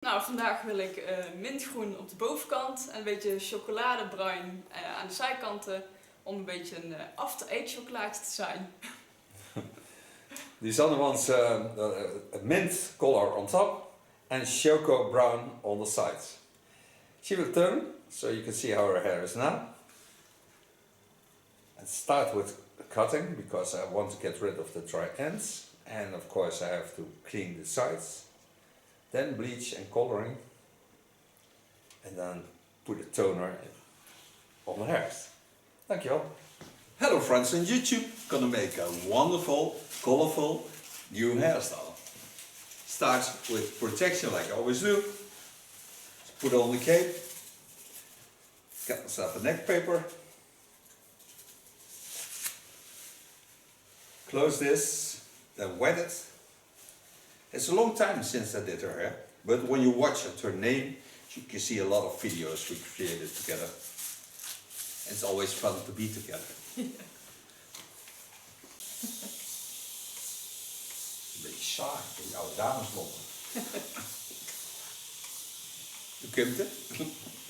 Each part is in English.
Nou, vandaag wil ik mintgroen op de bovenkant en een beetje chocoladebruin aan de zijkanten om een beetje een after-eight chocolaatje te zijn. Lizanne wants a mint color on top and choco brown on the sides. She will turn so you can see how her hair is now. And start with cutting because I want to get rid of the dry ends, and of course I have to clean the sides. Then bleach and coloring, and then put a toner on the hairs. Dankjewel. Hello friends on YouTube, gonna make a wonderful, colorful new hairstyle. Start with protection like I always do. Put on the cape, get myself a neck paper, close this, then wet it. It's a long time since I did her hair, but when you watch her name, you can see a lot of videos we created together. It's always fun to be together. Een beetje saai, die oude dameslonden. Hoe komt het?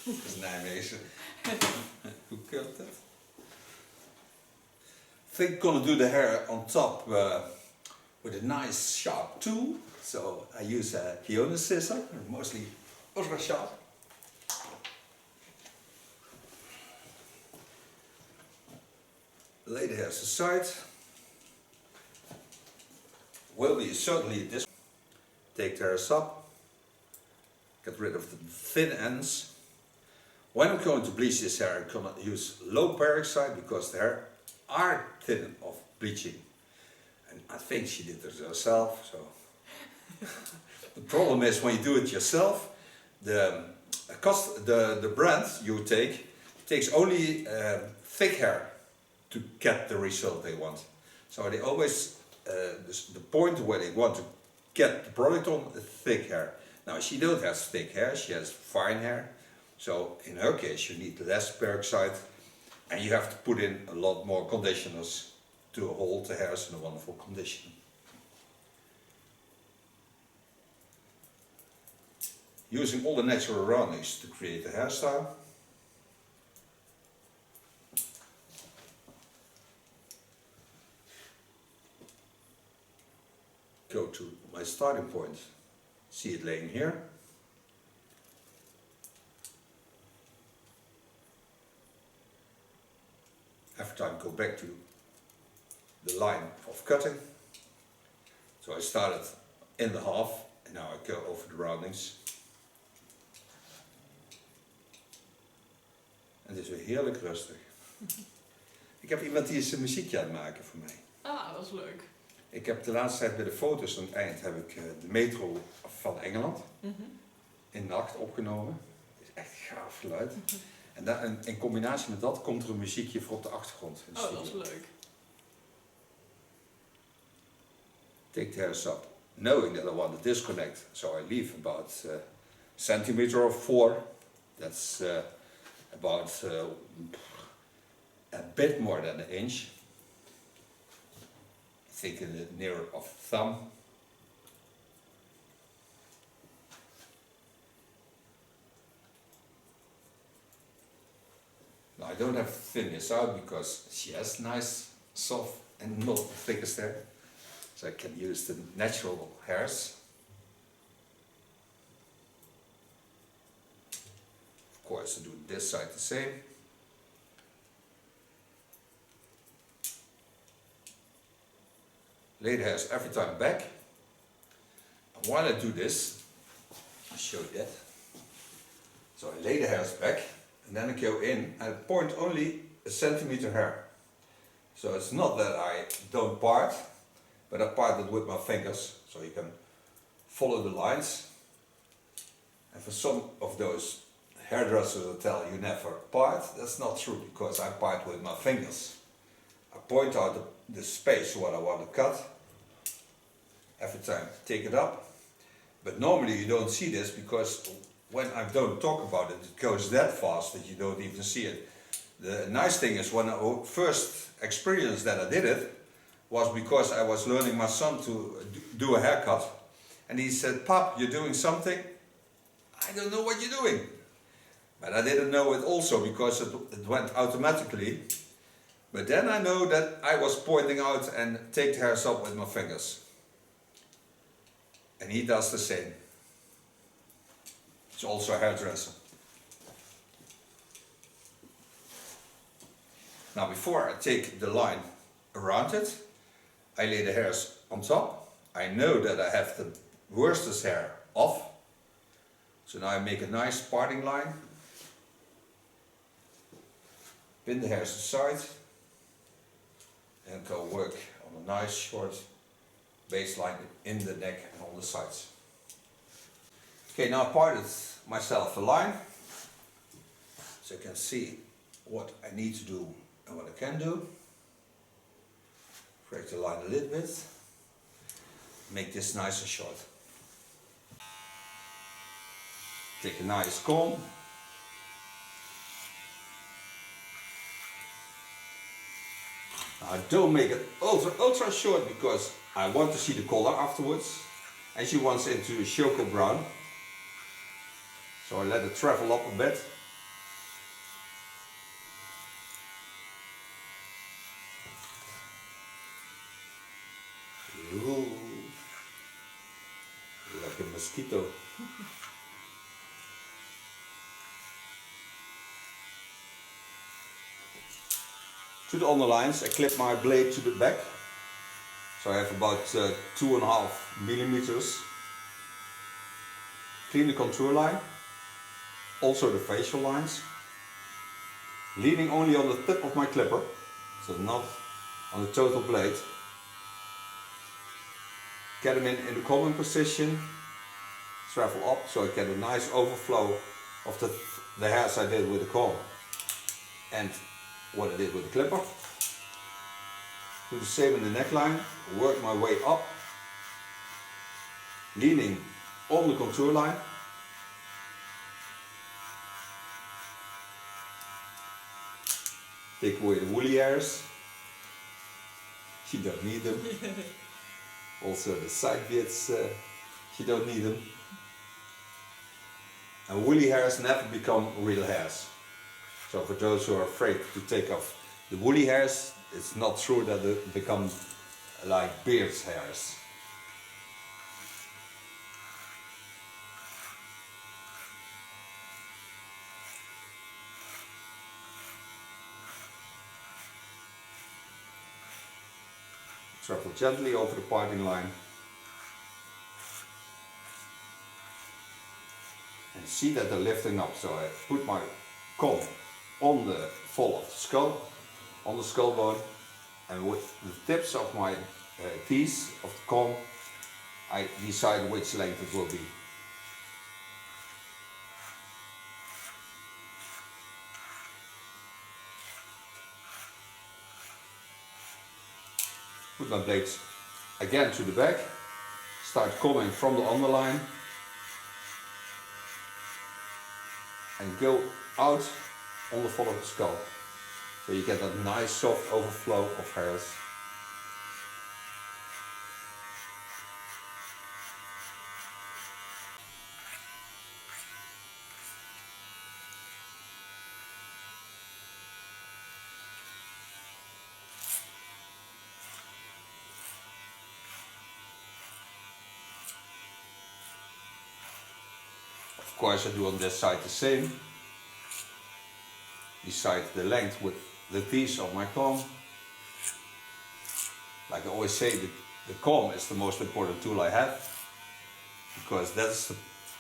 Dat is Nijmegen. Hoe komt het? I think I'm gonna do the hair on top with a nice sharp tool. So I use a T.K.S scissor, mostly ultra sharp. Lay the hairs aside. Will be certainly this. Take the hairs up. Get rid of the thin ends. When I'm going to bleach this hair, I'm going to use low peroxide because the hair are thin of bleaching. And I think she did it herself. So the problem is when you do it yourself, the brand you take takes only thick hair to get the result they want. So they always, the point where they want to get the product on is thick hair. Now she don't have thick hair, she has fine hair. So in her case you need less peroxide and you have to put in a lot more conditioners to hold the hairs in a wonderful condition. Using all the natural roundings to create the hairstyle. Go to my starting point, see it laying here. Every time go back to the line of cutting. So I started in the half and now I go over the roundings. En het is weer heerlijk rustig. Ik heb iemand die is een muziekje aan het maken voor mij. Ah, dat is leuk. Ik heb de laatste tijd bij de foto's aan het eind heb ik de metro van Engeland in nacht opgenomen. Het is echt gaaf geluid. En in combinatie met dat komt er een muziekje voor op de achtergrond. In de studio. Dat is leuk. Take the hairs up, knowing that I want to disconnect, so I leave about centimeter or 4. That's about a bit more than an inch. I think in the near of thumb. Now I don't have to thin this out because she has nice, soft and not the thickest hair. So I can use the natural hairs. Of course I do this side the same. Lay the hairs every time back. And while I do this, I'll show you that. So I lay the hairs back and then I go in and point only a centimeter hair. So it's not that I don't part, but I part it with my fingers, so you can follow the lines. And for some of those hairdressers that tell you never part, that's not true because I part with my fingers. I point out the space what I want to cut. Every time take it up. But normally you don't see this because when I don't talk about it, it goes that fast that you don't even see it. The nice thing is when I first experienced that I did it, was because I was learning my son to do a haircut. And he said, "Pop, you're doing something?" I don't know what you're doing. But I didn't know it also because it went automatically. But then I know that I was pointing out and take the hairs up with my fingers. And he does the same. He's also a hairdresser. Now before I take the line around it, I lay the hairs on top. I know that I have the worsted hair off. So now I make a nice parting line. Pin the hairs aside. And go work on a nice short baseline in the neck and on the sides. Okay, now I parted myself a line. So you can see what I need to do and what I can do. Break the line a little bit. Make this nice and short. Take a nice comb. Now don't make it ultra short because I want to see the color afterwards. And she wants into a chocolate brown. So I let it travel up a bit. Ooh, like a mosquito. To the underlines, I clip my blade to the back. So I have about 2.5 millimeters. Clean the contour line. Also the facial lines. Leaning only on the tip of my clipper, so not on the total blade. Get them in the combing position. Travel up so I get a nice overflow of the hairs I did with the comb and what I did with the clipper. Do the same in the neckline. Work my way up, leaning on the contour line. Take away the woolly hairs. You don't need them. Also the side bits, you don't need them. And woolly hairs never become real hairs. So for those who are afraid to take off the woolly hairs, it's not true that they become like beard hairs. Travel gently over the parting line. And see that they're lifting up. So I put my comb on the fall of the skull, on the skull bone, and with the tips of my teeth of the comb, I decide which length it will be. Put my blades again to the back, start combing from the underline, and go out on the fall of the skull. So you get that nice soft overflow of hairs. Of course I do on this side the same. Decide the length with the piece of my comb. Like I always say, the comb is the most important tool I have, because that's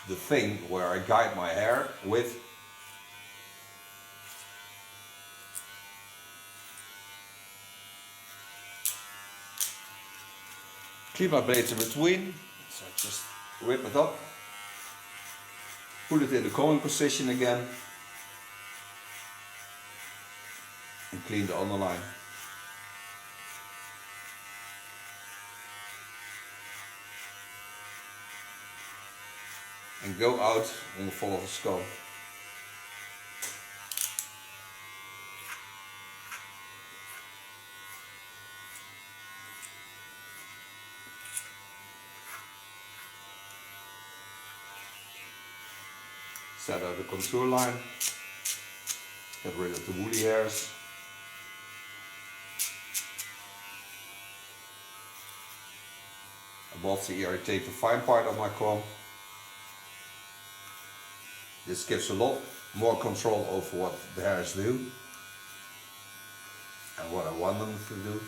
the thing where I guide my hair with. Keep my blades in between, so I just whip it up, put it in the combing position again, and clean the underline. And go out on the fall of the skull. set out the contour line, get rid of the woolly hairs. Above the ear I take the fine part of my comb. This gives a lot more control over what the hairs do and what I want them to do.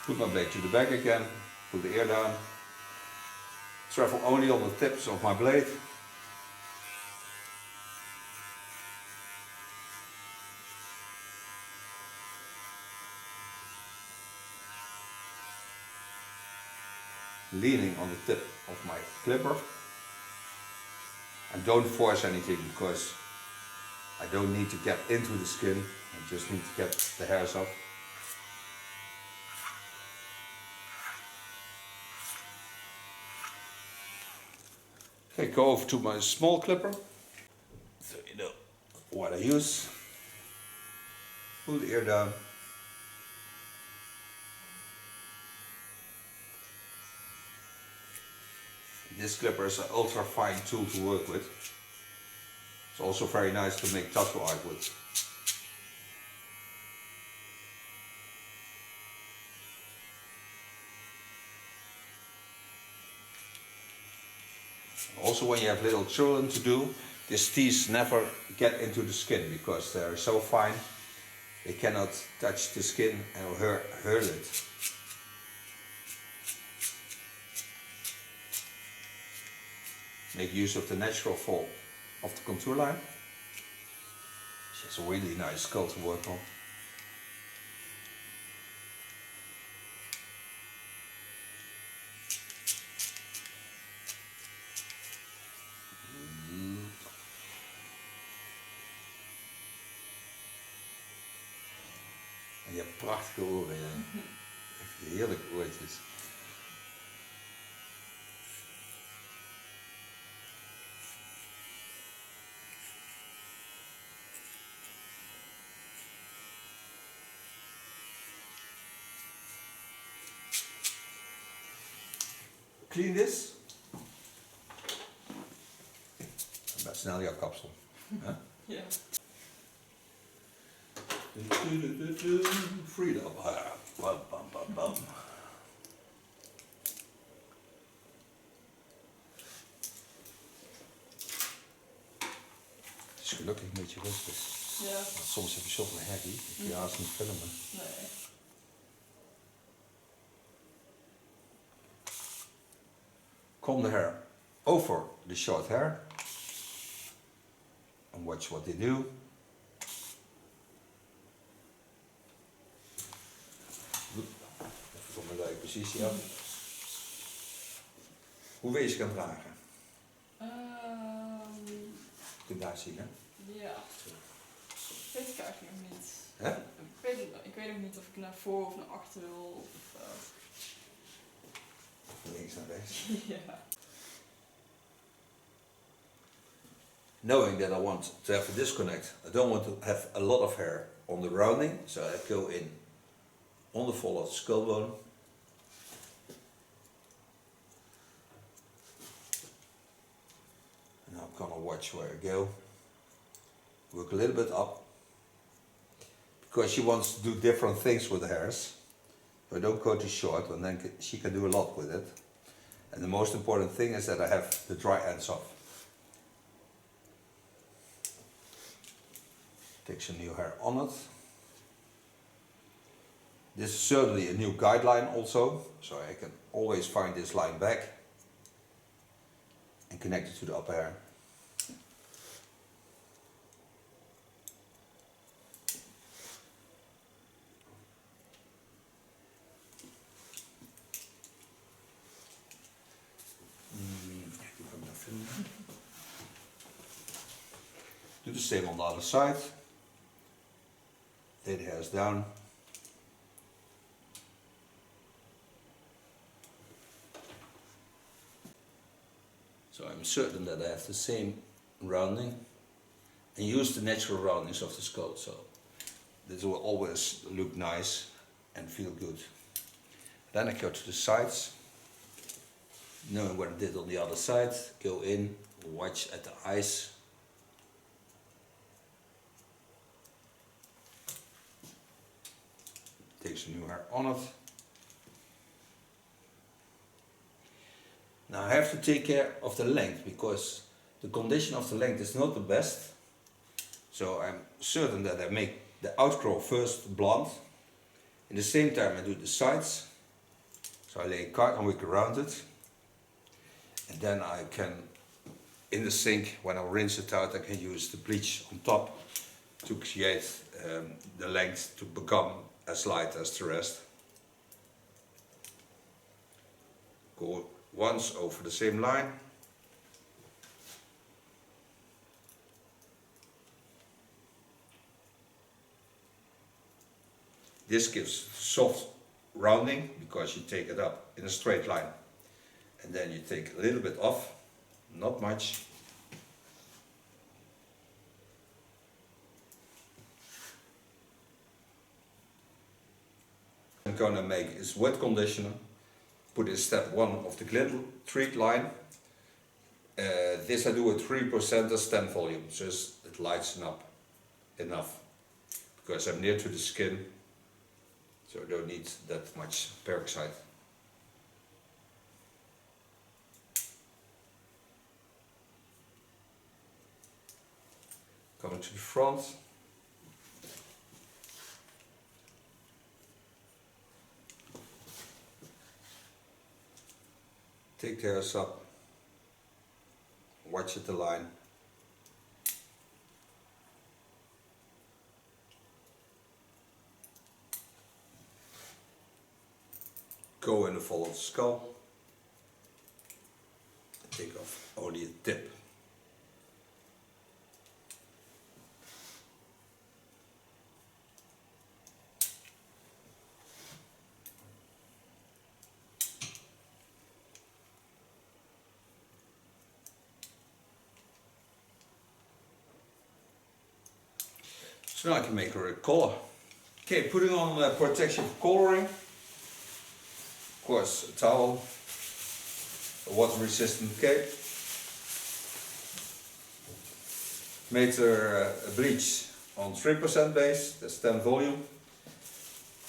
Put my blade to the back again, put the ear down, travel only on the tips of my blade. Leaning on the tip of my clipper, and don't force anything because I don't need to get into the skin, I just need to get the hairs off. Okay, go over to my small clipper, so you know what I use. Pull the ear down. This clipper is an ultra fine tool to work with. It's also very nice to make tattoo art with. Also, when you have little children to do, these teeth never get into the skin because they're so fine they cannot touch the skin and hurt it. Make use of the natural fall of the contour line. It's a really nice skull to work on. En je hebt prachtige oren, ja. Echt heerlijke oortjes. Clean this. En dan snel jouw kapsel. Ja. Freedom. Bam, bam, bam, bam. Het is gelukkig een beetje rustig. Ja. Want soms heb je zoveel herrie, dat je haast niet filmen. Nee. Comb the hair over the short hair and watch what they do. Even van mijn leuke positie af. Hoe wil je ze gaan dragen? Je kunt daar zien, hè? Ja. Weet ik eigenlijk nog niet. Hè? Ik weet nog niet of ik naar voor of naar achter wil. Of, Van links naar rechts. ja. Knowing that I want to have a disconnect, I don't want to have a lot of hair on the rounding, so I go in on the fall of the skull bone. And I'm gonna watch where I go. Work a little bit up, because she wants to do different things with the hairs. So I don't go too short, and then she can do a lot with it. And the most important thing is that I have the dry ends off. Take some new hair on it. This is certainly a new guideline also, so I can always find this line back and connect it to the upper hair. Do the same on the other side. Lay the hairs down. So I'm certain that I have the same rounding and use the natural roundings of the skull, so this will always look nice and feel good. Then I go to the sides. knowing what I did on the other side, go in, watch at the eyes. Take some new hair on it. Now I have to take care of the length because the condition of the length is not the best. So I'm certain that I make the outgrow first blonde. In the same time I do the sides. So I lay a carton wick around it. And then I can, in the sink, when I rinse it out, I can use the bleach on top to create the length to become as light as the rest. Go once over the same line. This gives soft rounding because you take it up in a straight line. And then you take a little bit off, not much. I'm gonna make is wet conditioner. Put in step 1 of the glitter treat line. This I do at 3% as 10 volume, so it lights up enough. Because I'm near to the skin, so I don't need that much peroxide. Coming to the front. Take the hairs up, watch at the line. Go in the follow of the skull. Take off only a tip. So now I can make her a collar. Okay, putting on protection for coloring. Of course, a towel, a water resistant cape. Made her a bleach on 3% base, that's 10 volume.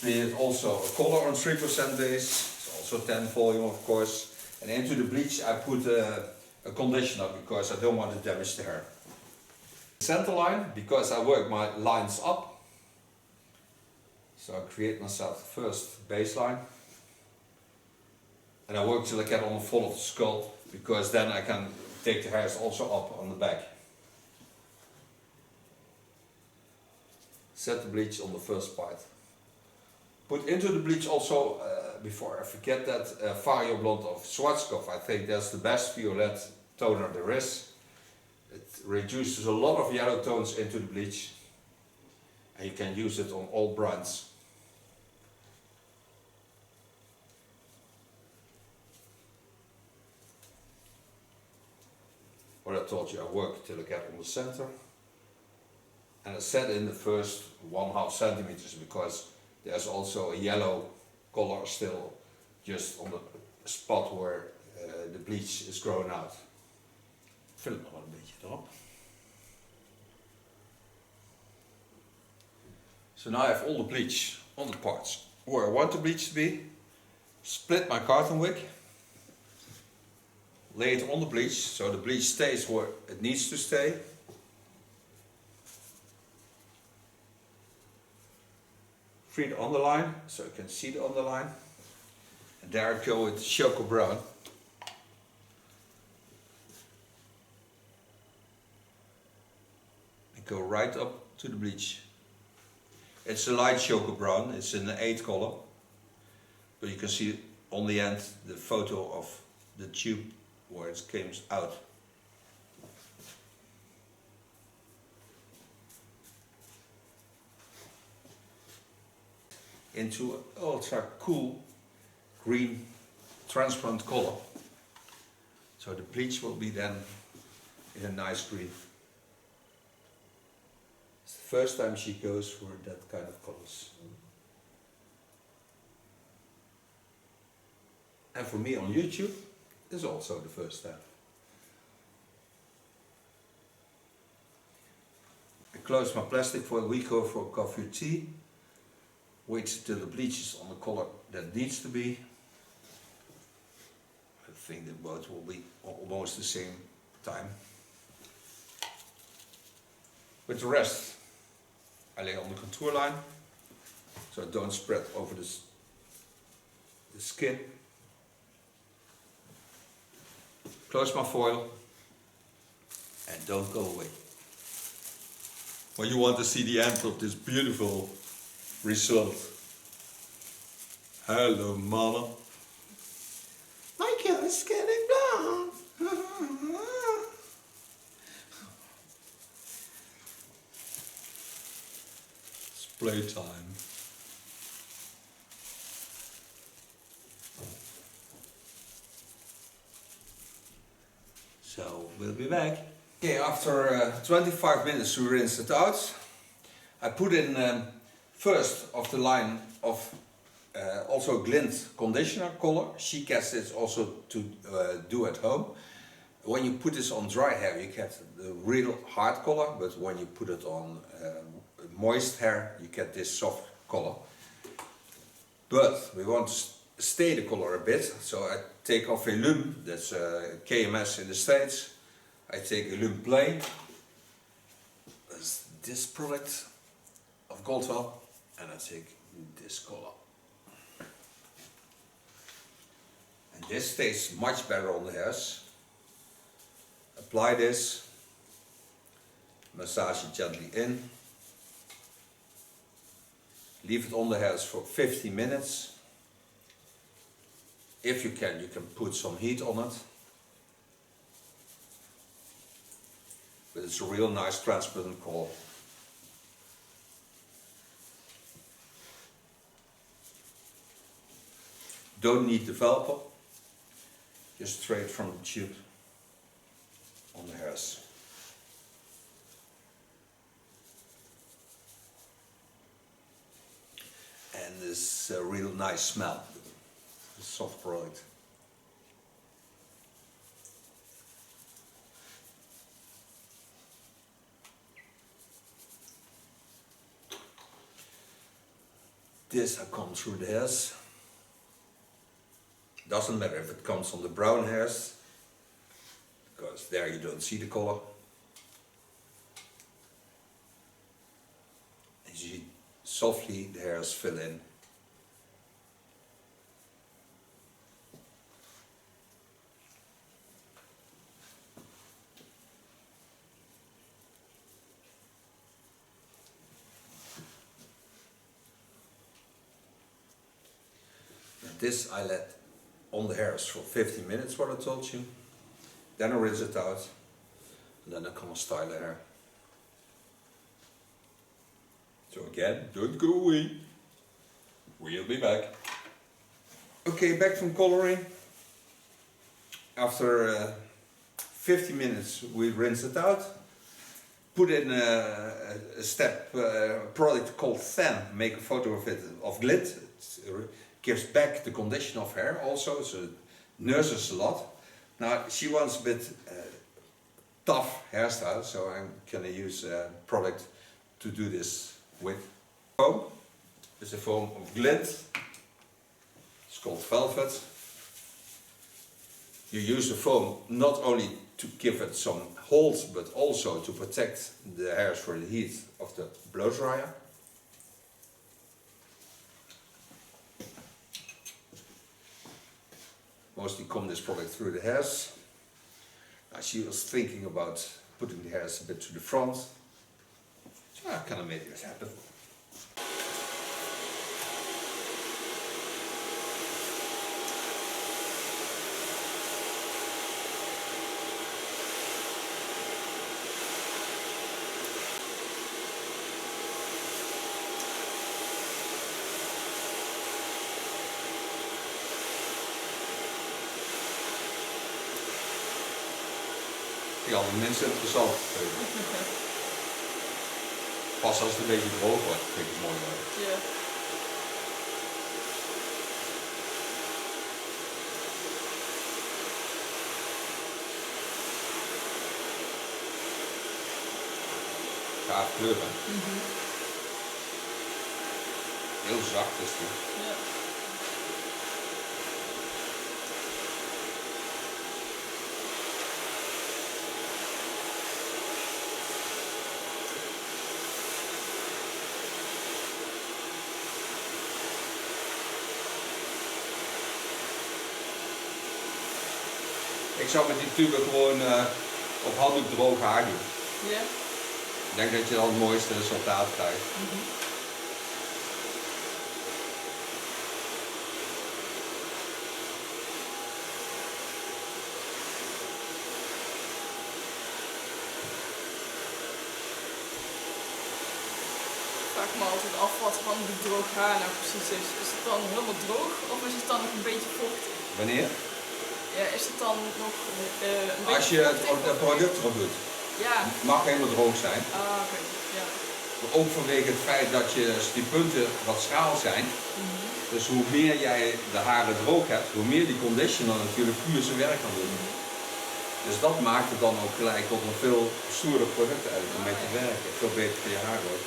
Made also a collar on 3% base, it's also 10 volume of course. And into the bleach I put a conditioner because I don't want to damage the hair. Center line, because I work my lines up. So I create myself the first baseline. And I work till I get on the front of the skull, because then I can take the hairs also up on the back. Set the bleach on the first part. Put into the bleach also, before I forget that, Vario Blonde of Schwarzkopf. I think that's the best violet toner there is. It reduces a lot of yellow tones into the bleach. And you can use it on all brands. What I told you, I work till I get on the center. And I set in the first 1/2 centimeters because there's also a yellow color still just on the spot where the bleach is grown out. Vul het nog wel een beetje erop. So now I have all the bleach on the parts where I want the bleach to be. Split my carton wick. Lay it on the bleach so the bleach stays where it needs to stay. Free the underline so you can see the underline. And there I go with Choco Brown. And go right up to the bleach. It's a light Choco Brown, it's in the 8 color. But you can see on the end the photo of the tube where it came out. Into an ultra cool green transparent color. So the bleach will be then in a nice green. It's the first time she goes for that kind of colors. And for me on YouTube, is also the first step. I close my plastic foil, we go for coffee or tea, wait till the bleach is on the color that needs to be. I think that both will be almost the same time. With the rest, I lay on the contour line, so it don't spread over the skin. Close my foil and don't go away. When you want to see the end of this beautiful result. Hello, mama. My hair is getting blonde. It's playtime. So we'll be back. Okay, after 25 minutes we rinse it out. I put in first of the line of also glint conditioner color. T.K.S is also to do at home. When you put this on dry hair you get the real hard color, but when you put it on moist hair you get this soft color. But we want to stay the color a bit, so I take off a Lume, that's K.S in the States. I take a Lume Plain, that's this product of Goldwell, and I take this color. And this stays much better on the hairs. Apply this, massage it gently in, leave it on the hairs for 15 minutes. If you can put some heat on it. But it's a real nice transparent color. Don't need developer, just straight from the tube on the hairs. And this real nice smell, the soft product. This I come through the hairs. Doesn't matter if it comes on the brown hairs, because there you don't see the color. As you softly the hairs fill in. This I let on the hairs for 15 minutes, what I told you. Then I rinse it out, and then I come and style the hair. So again, don't go away. We'll be back. Okay, back from coloring. After 50 minutes we rinse it out. Put in a step product called Than. Make a photo of it, of glint. It gives back the condition of hair also, so it nurses a lot. Now she wants a bit tough hairstyle, so I'm gonna use a product to do this with. Foam. It's a foam of glint. It's called velvet. You use the foam not only to give it some hold, but also to protect the hairs from the heat of the blow dryer. Mostly comb this product through the hairs. Now she was thinking about putting the hairs a bit to the front, so I kind of made it happen. Ja, de mensen interessant. Pas als het een beetje droog wordt, vind ik het mooi. Ja. Gaaf kleuren. Heel zacht is die. Ja. Ik zou met die tube gewoon op handdoek droog haar doen. Ja. Ik denk dat je dan het mooiste resultaat krijgt. Ik vraag me altijd af wat handdoek droog haar nou precies is. Is het dan helemaal droog of is het dan nog een beetje vochtig? Wanneer? Ja, is het dan nog een beetje Als je vochtig, het product erop doet. Ja. Het mag helemaal droog zijn. Ah, oké. Ja. Ook vanwege het feit dat die punten wat schraal zijn. Dus hoe meer jij de haren droog hebt, hoe meer die conditioner natuurlijk puur zijn werk kan doen. Dus dat maakt het dan ook gelijk tot een veel stoerder product eigenlijk om mee te werken. Veel beter voor je haar wordt.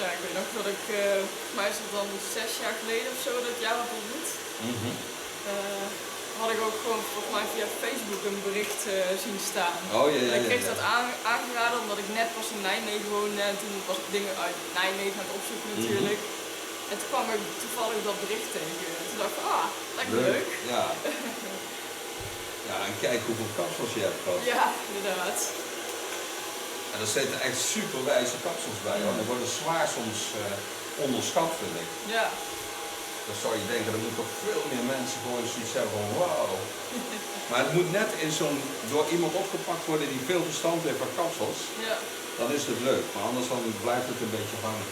Ja, ik weet nog dat ik, volgens mij is het dan 6 jaar geleden of zo dat ik jou heb ontmoet. Had ik ook gewoon volgens mij via Facebook een bericht zien staan. Oh ja, En ik kreeg dat aangeraden omdat ik net was in Nijmegen woonde en toen was ik dingen uit Nijmegen aan het opzoeken natuurlijk. En toen kwam ik toevallig dat bericht tegen. En toen dacht ik, lijkt me leuk. Ja. Ja, en kijk hoeveel kapsels je hebt gehad. Ja, inderdaad. En er zitten echt super wijze kapsels bij, hoor. Die worden zwaar soms onderschat, vind ik. Ja. Dan zou je denken, er moeten toch veel meer mensen gewoon zoiets hebben van wauw. Maar het moet net in door iemand opgepakt worden die veel verstand heeft van kapsels. Ja. Dan is het leuk, maar anders dan blijft het een beetje hangen.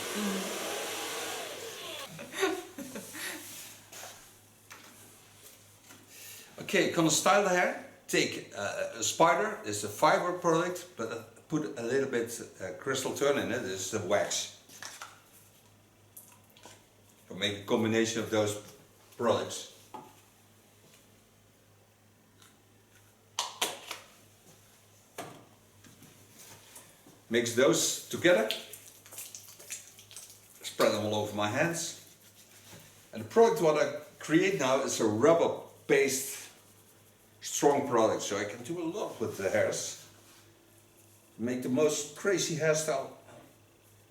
Okay, gonna style the hair. Take a spider, it's a fiber product, but put a little bit crystal turn in it, it's the wax. So make a combination of those products. Mix those together, spread them all over my hands. And the product what I create now is a rubber based strong product, so I can do a lot with the hairs. Make the most crazy hairstyle,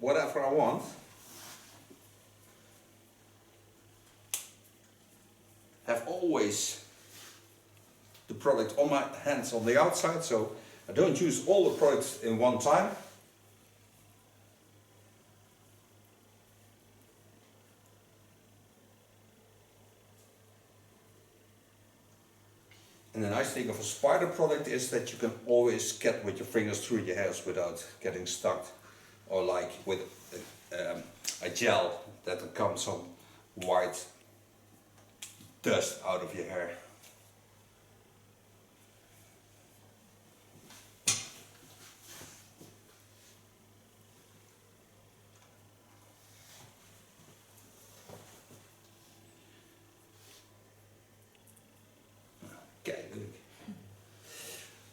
whatever I want. Have always the product on my hands on the outside, so I don't use all the products in one time. And the nice thing of a spider product is that you can always get with your fingers through your hairs without getting stuck, or like with a gel that comes some white dust out of your hair. Okay, good.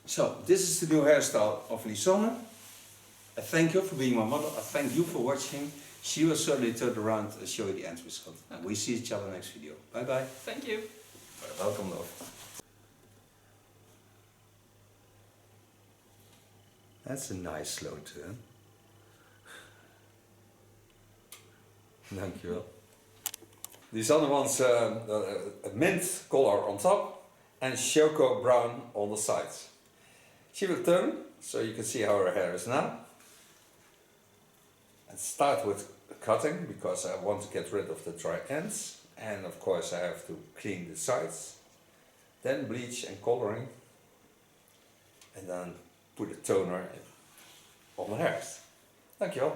So this is the new hairstyle of Lizanne. I thank you for being my model. I thank you for watching. She will certainly turn around and show you the end result. And we see each other next video. Bye bye. Thank you. Welcome, love. That's a nice slow turn. Dankjewel. Lizanne wants a mint color on top and choco brown on the sides. She will turn so you can see how her hair is now. And start with cutting because I want to get rid of the dry ends, and of course I have to clean the sides. Then bleach and coloring, and then put a toner on the hairs. Dankjewel.